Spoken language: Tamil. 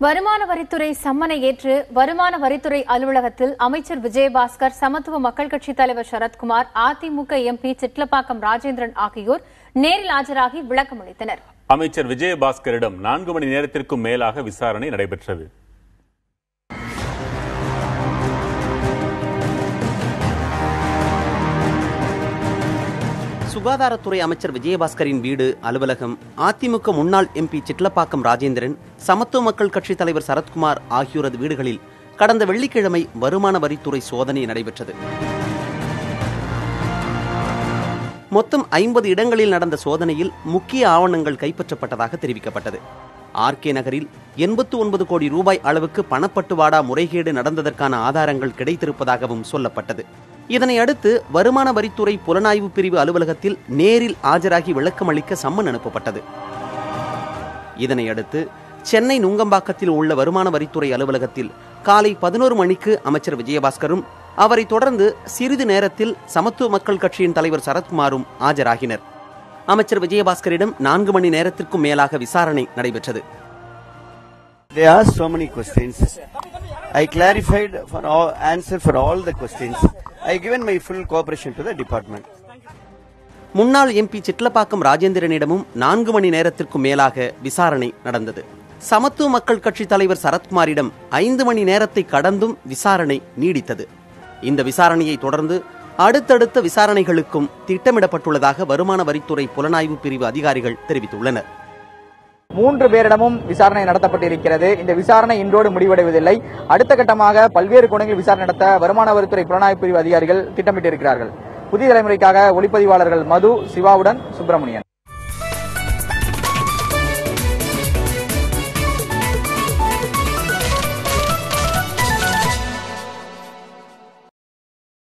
வருமான வரித்துறை சம்மனை ஏற்று வருமான வரித்துறை அலுவலகத்தில் அமைச்சர் விஜயபாஸ்கர், சமத்துவ மக்கள் கட்சித் தலைவர் சரத்குமார், அதிமுக எம்பி சிட்லப்பாக்கம் ராஜேந்திரன் ஆகியோர் நேரில் ஆஜராகி விளக்கம் அளித்தனர். அமைச்சர் விஜயபாஸ்கரிடம் 4 மணி நேரத்திற்கும் மேலாக விசாரணை நடைபெற்றது. சுகாதாரத்துறை அமைச்சர் விஜயபாஸ்கரின் வீடு, அலுவலகம், அதிமுக முன்னாள் எம்பி சிட்லப்பாக்கம் ராஜேந்திரன், சமத்துவ மக்கள் கட்சித் தலைவர் சரத்குமார் ஆகியோரது வீடுகளில் கடந்த வெள்ளிக்கிழமை வருமான வரித்துறை சோதனை நடைபெற்றது. மொத்தம் 50 இடங்களில் நடந்த சோதனையில் முக்கிய ஆவணங்கள் கைப்பற்றப்பட்டதாக தெரிவிக்கப்பட்டது. ஆர்கே நகரில் 89 கோடி ரூபாய் அளவுக்கு பணப்பட்டுவாடா முறைகேடு நடந்ததற்கான ஆதாரங்கள் கிடைத்திருப்பதாகவும் சொல்லப்பட்டது. இதனை அடுத்து வருமான வரித்துறை புலனாய்வு பிரிவு அலுவலகத்தில் நேரில் ஆஜராகி விளக்கம் அளிக்க சம்மன் அனுப்பப்பட்டது. இதனையடுத்து சென்னை நுங்கம்பாக்கத்தில் உள்ள வருமான வரித்துறை அலுவலகத்தில் காலை 11 மணிக்கு அமைச்சர் விஜயபாஸ்கரும், அவரை தொடர்ந்து சிறிது நேரத்தில் சமத்துவ மக்கள் கட்சியின் தலைவர் சரத்குமாரும் ஆஜராகினர். அமைச்சர் விஜயபாஸ்கரிடம் 4 மணி நேரத்திற்கும் மேலாக விசாரணை நடைபெற்றது. They asked so many questions. I clarified answer for all the questions. I given my full cooperation to the department. முன்னாள் எம்பி சிட்லப்பாக்கம் ராஜேந்திரனிடமும் 4 மணி நேரத்திற்கும் மேலாக விசாரணை நடந்தது. சமத்துவ மக்கள் கட்சி தலைவர் சரத்குமாரிடம் 5 மணி நேரத்தை கடந்தும் விசாரணை நீடித்தது. இந்த விசாரணையை தொடர்ந்து அடுத்தடுத்த விசாரணைகளுக்கும் திட்டமிடப்பட்டுள்ளதாக வருமான வரித்துறை புலனாய்வு பிரிவு அதிகாரிகள் தெரிவித்துள்ளனர். 3 பேரிடமும் விசாரணை நடத்தப்பட்டிருக்கிறது. இந்த விசாரணை இன்றோடு முடிவடைவதில்லை. அடுத்த கட்டமாக பல்வேறு கோணங்களில் விசாரணை நடத்த வருமான வரித்துறை புலனாய்வு பிரிவு அதிகாரிகள் திட்டமிட்டிருக்கிறார்கள். புதிய தலைமுறைக்காக ஒளிப்பதிவாளர்கள் மது, சிவாவுடன் சுப்பிரமணியன்.